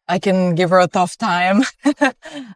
I can give her a tough time.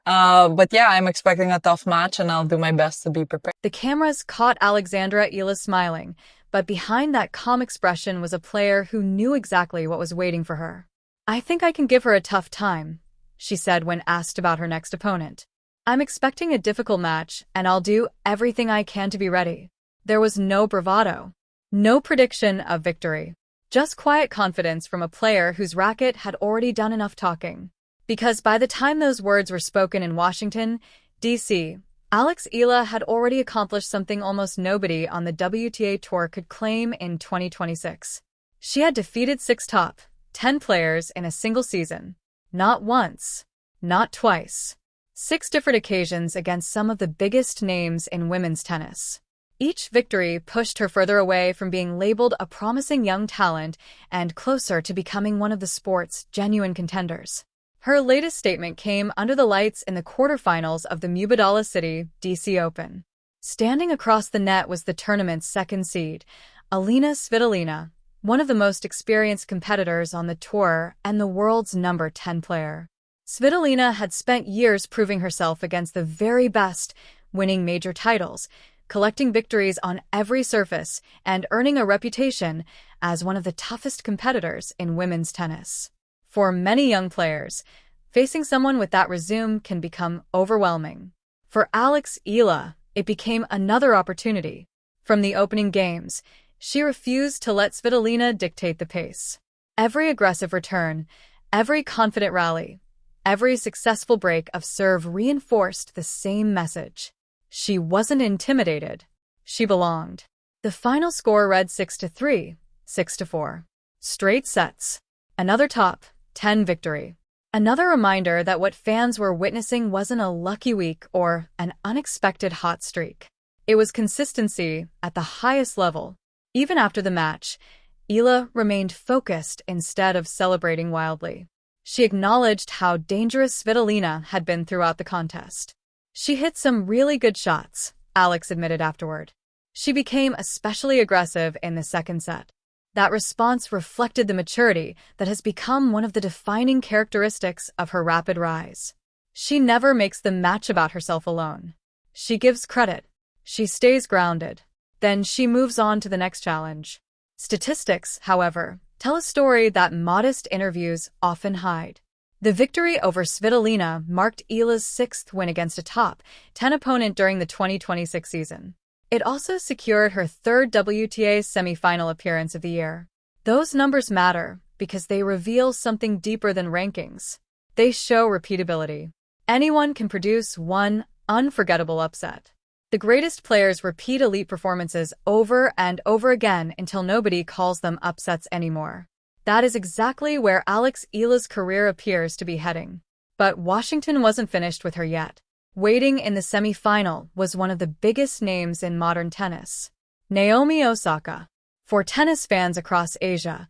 But yeah, I'm expecting a tough match and I'll do my best to be prepared. The cameras caught Alexandra Eala smiling, but behind that calm expression was a player who knew exactly what was waiting for her. I think I can give her a tough time, she said when asked about her next opponent. I'm expecting a difficult match, and I'll do everything I can to be ready. There was no bravado, no prediction of victory. Just quiet confidence from a player whose racket had already done enough talking. Because by the time those words were spoken in Washington, D.C., Alex Eala had already accomplished something almost nobody on the WTA Tour could claim in 2026. She had defeated 6 top-10 players in a single season. Not once, not twice. 6 different occasions against some of the biggest names in women's tennis. Each victory pushed her further away from being labeled a promising young talent and closer to becoming one of the sport's genuine contenders. Her latest statement came under the lights in the quarterfinals of the Mubadala City DC Open. Standing across the net was the tournament's second seed, Elina Svitolina, one of the most experienced competitors on the tour and the world's number 10 player. Svitolina had spent years proving herself against the very best, winning major titles, collecting victories on every surface, and earning a reputation as one of the toughest competitors in women's tennis. For many young players, facing someone with that resume can become overwhelming. For Alex Eala, it became another opportunity. From the opening games, she refused to let Svitolina dictate the pace. Every aggressive return, every confident rally, every successful break of serve reinforced the same message. She wasn't intimidated. She belonged. The final score read 6-3, 6-4. Straight sets. Another top-10 victory. Another reminder that what fans were witnessing wasn't a lucky week or an unexpected hot streak. It was consistency at the highest level. Even after the match, Eala remained focused instead of celebrating wildly. She acknowledged how dangerous Svitolina had been throughout the contest. She hit some really good shots, Alex admitted afterward. She became especially aggressive in the second set. That response reflected the maturity that has become one of the defining characteristics of her rapid rise. She never makes the match about herself alone. She gives credit. She stays grounded. Then she moves on to the next challenge. Statistics, however, tell a story that modest interviews often hide. The victory over Svitolina marked Eala's 6th win against a top-10 opponent during the 2026 season. It also secured her 3rd WTA semifinal appearance of the year. Those numbers matter because they reveal something deeper than rankings. They show repeatability. Anyone can produce one unforgettable upset. The greatest players repeat elite performances over and over again until nobody calls them upsets anymore. That is exactly where Alex Eala's career appears to be heading. But Washington wasn't finished with her yet. Waiting in the semifinal was one of the biggest names in modern tennis, Naomi Osaka. For tennis fans across Asia,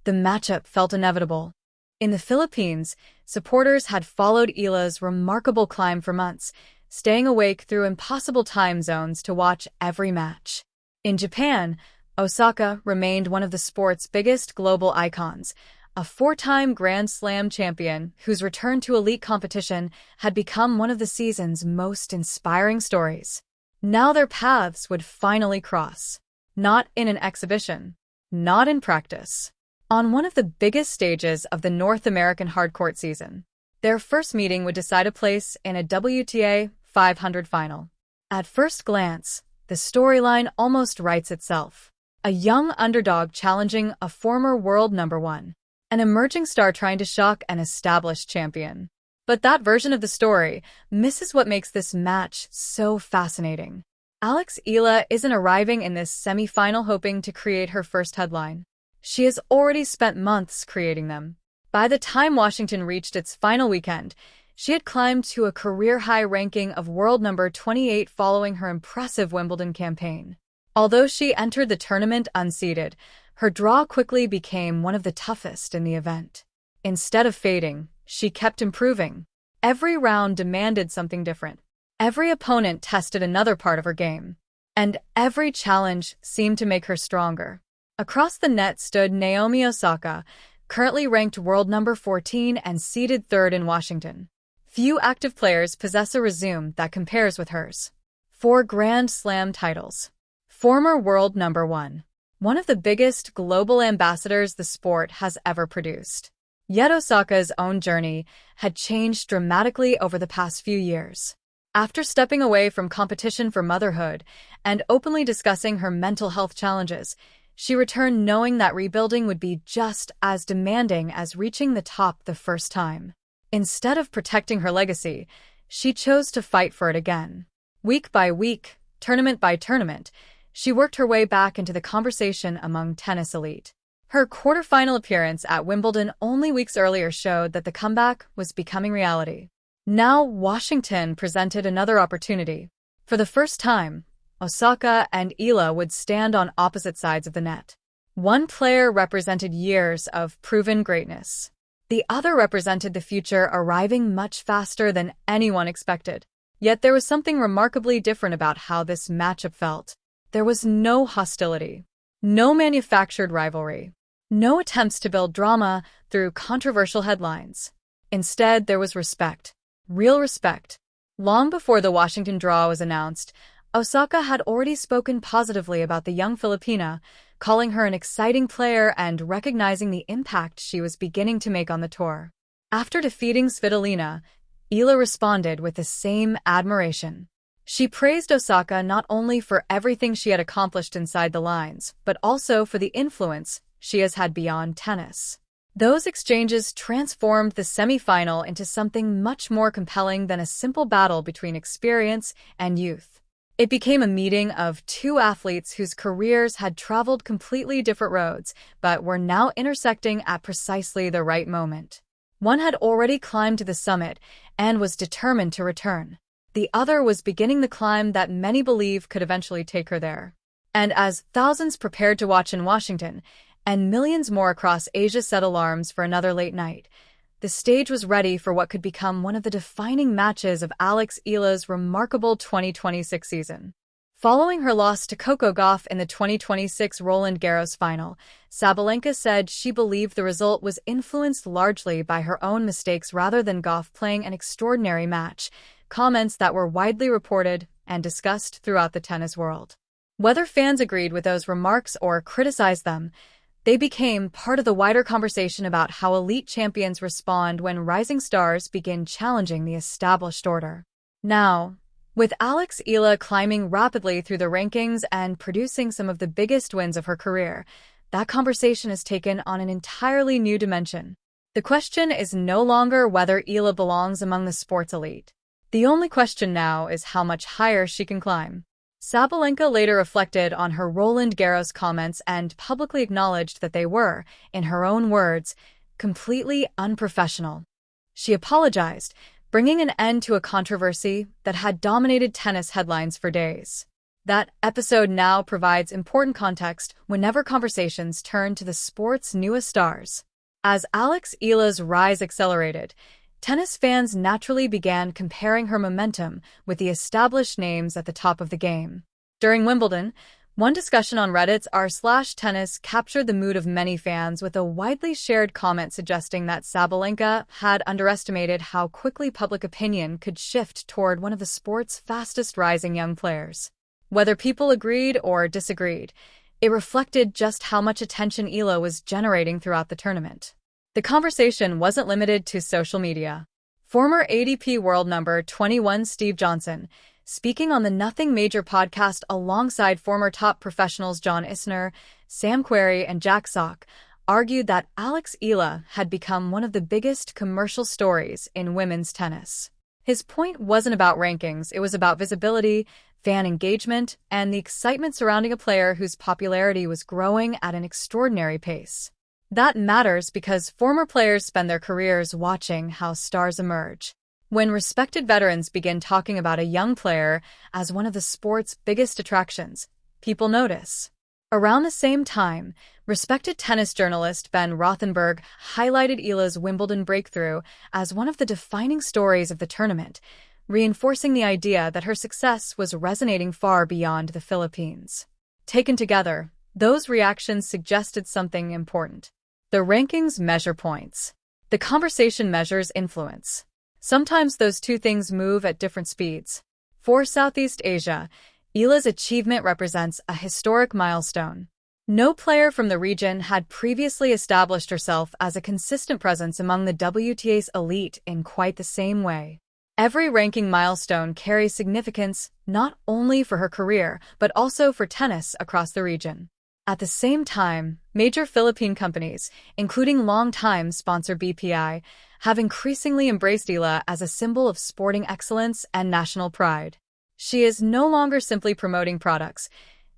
the matchup felt inevitable. In the Philippines, supporters had followed Eala's remarkable climb for months, staying awake through impossible time zones to watch every match. In Japan, Osaka remained one of the sport's biggest global icons, a 4-time Grand Slam champion whose return to elite competition had become one of the season's most inspiring stories. Now their paths would finally cross. Not in an exhibition. Not in practice. On one of the biggest stages of the North American hardcourt season. Their first meeting would decide a place in a WTA 500 final. At first glance, the storyline almost writes itself. A young underdog challenging a former world number 1. An emerging star trying to shock an established champion. But that version of the story misses what makes this match so fascinating. Alex Eala isn't arriving in this semi-final hoping to create her first headline. She has already spent months creating them. By the time Washington reached its final weekend, she had climbed to a career-high ranking of world number 28 following her impressive Wimbledon campaign. Although she entered the tournament unseeded, her draw quickly became one of the toughest in the event. Instead of fading, she kept improving. Every round demanded something different. Every opponent tested another part of her game. And every challenge seemed to make her stronger. Across the net stood Naomi Osaka, currently ranked world number 14 and seeded third in Washington. Few active players possess a resume that compares with hers. 4 Grand Slam titles. Former world number 1. One of the biggest global ambassadors the sport has ever produced. Yet Osaka's own journey had changed dramatically over the past few years. After stepping away from competition for motherhood and openly discussing her mental health challenges, she returned knowing that rebuilding would be just as demanding as reaching the top the first time. Instead of protecting her legacy, she chose to fight for it again. Week by week, tournament by tournament, she worked her way back into the conversation among tennis elite. Her quarterfinal appearance at Wimbledon only weeks earlier showed that the comeback was becoming reality. Now, Washington presented another opportunity. For the first time, Osaka and Eala would stand on opposite sides of the net. One player represented years of proven greatness. The other represented the future arriving much faster than anyone expected. Yet there was something remarkably different about how this matchup felt. There was no hostility, no manufactured rivalry, no attempts to build drama through controversial headlines. Instead, there was respect, real respect. Long before the Washington draw was announced, Osaka had already spoken positively about the young Filipina, calling her an exciting player and recognizing the impact she was beginning to make on the tour. After defeating Svitolina, Eala responded with the same admiration. She praised Osaka not only for everything she had accomplished inside the lines, but also for the influence she has had beyond tennis. Those exchanges transformed the semifinal into something much more compelling than a simple battle between experience and youth. It became a meeting of two athletes whose careers had traveled completely different roads, but were now intersecting at precisely the right moment. One had already climbed to the summit and was determined to return. The other was beginning the climb that many believe could eventually take her there. And as thousands prepared to watch in Washington, and millions more across Asia set alarms for another late night, the stage was ready for what could become one of the defining matches of Alex Eala's remarkable 2026 season. Following her loss to Coco Gauff in the 2026 Roland Garros final, Sabalenka said she believed the result was influenced largely by her own mistakes rather than Gauff playing an extraordinary match, comments that were widely reported and discussed throughout the tennis world. Whether fans agreed with those remarks or criticized them, they became part of the wider conversation about how elite champions respond when rising stars begin challenging the established order. Now, with Alex Eala climbing rapidly through the rankings and producing some of the biggest wins of her career, that conversation has taken on an entirely new dimension. The question is no longer whether Eala belongs among the sports elite. The only question now is how much higher she can climb. Sabalenka later reflected on her Roland Garros comments and publicly acknowledged that they were, in her own words, completely unprofessional. She apologized, bringing an end to a controversy that had dominated tennis headlines for days. That episode now provides important context whenever conversations turn to the sport's newest stars. As Alex Eala's rise accelerated, tennis fans naturally began comparing her momentum with the established names at the top of the game. During Wimbledon, one discussion on Reddit's r/tennis captured the mood of many fans with a widely shared comment suggesting that Sabalenka had underestimated how quickly public opinion could shift toward one of the sport's fastest rising young players. Whether people agreed or disagreed, it reflected just how much attention Eala was generating throughout the tournament. The conversation wasn't limited to social media. Former ADP World Number 21 Steve Johnson, speaking on the Nothing Major podcast alongside former top professionals John Isner, Sam Querrey, and Jack Sock, argued that Alex Eala had become one of the biggest commercial stories in women's tennis. His point wasn't about rankings, it was about visibility, fan engagement, and the excitement surrounding a player whose popularity was growing at an extraordinary pace. That matters because former players spend their careers watching how stars emerge. When respected veterans begin talking about a young player as one of the sport's biggest attractions, people notice. Around the same time, respected tennis journalist Ben Rothenberg highlighted Eala's Wimbledon breakthrough as one of the defining stories of the tournament, reinforcing the idea that her success was resonating far beyond the Philippines. Taken together, those reactions suggested something important. The rankings measure points. The conversation measures influence. Sometimes those two things move at different speeds. For Southeast Asia, Eala's achievement represents a historic milestone. No player from the region had previously established herself as a consistent presence among the WTA's elite in quite the same way. Every ranking milestone carries significance not only for her career, but also for tennis across the region. At the same time, major Philippine companies, including longtime sponsor BPI, have increasingly embraced Eala as a symbol of sporting excellence and national pride. She is no longer simply promoting products.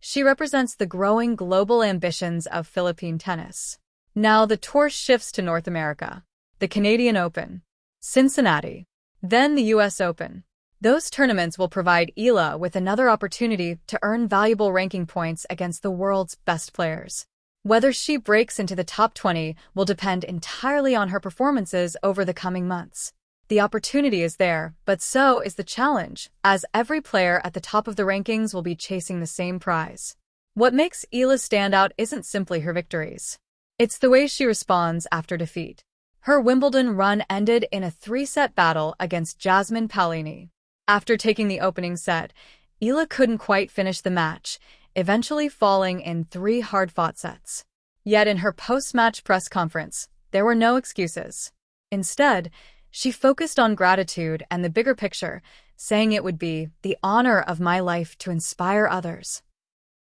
She represents the growing global ambitions of Philippine tennis. Now the tour shifts to North America. The Canadian Open, Cincinnati, then the US Open. Those tournaments will provide Eala with another opportunity to earn valuable ranking points against the world's best players. Whether she breaks into the top 20 will depend entirely on her performances over the coming months. The opportunity is there, but so is the challenge, as every player at the top of the rankings will be chasing the same prize. What makes Eala stand out isn't simply her victories. It's the way she responds after defeat. Her Wimbledon run ended in a 3-set battle against Jasmine Paolini. After taking the opening set, Eala couldn't quite finish the match, eventually falling in 3 hard-fought sets. Yet in her post-match press conference, there were no excuses. Instead, she focused on gratitude and the bigger picture, saying it would be the honor of my life to inspire others.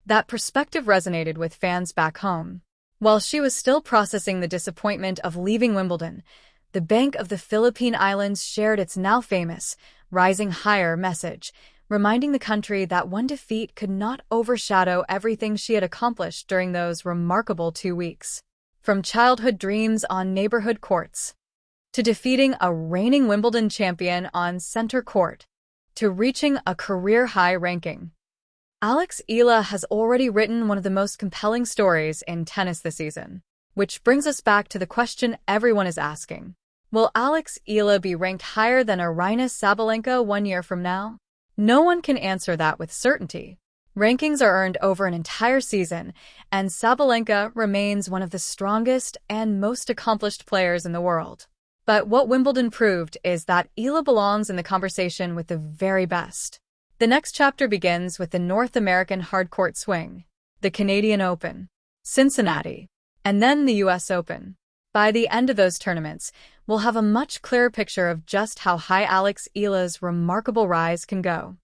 That perspective resonated with fans back home. While she was still processing the disappointment of leaving Wimbledon, the Bank of the Philippine Islands shared its now famous Rising Higher message, reminding the country that one defeat could not overshadow everything she had accomplished during those remarkable 2 weeks. From childhood dreams on neighborhood courts, to defeating a reigning Wimbledon champion on center court, to reaching a career-high ranking, Alex Eala has already written one of the most compelling stories in tennis this season. Which brings us back to the question everyone is asking. Will Alex Eala be ranked higher than Aryna Sabalenka 1 year from now? No one can answer that with certainty. Rankings are earned over an entire season, and Sabalenka remains one of the strongest and most accomplished players in the world. But what Wimbledon proved is that Eala belongs in the conversation with the very best. The next chapter begins with the North American hardcourt swing, the Canadian Open, Cincinnati, and then the US Open. By the end of those tournaments, we'll have a much clearer picture of just how high Alex Eala's remarkable rise can go.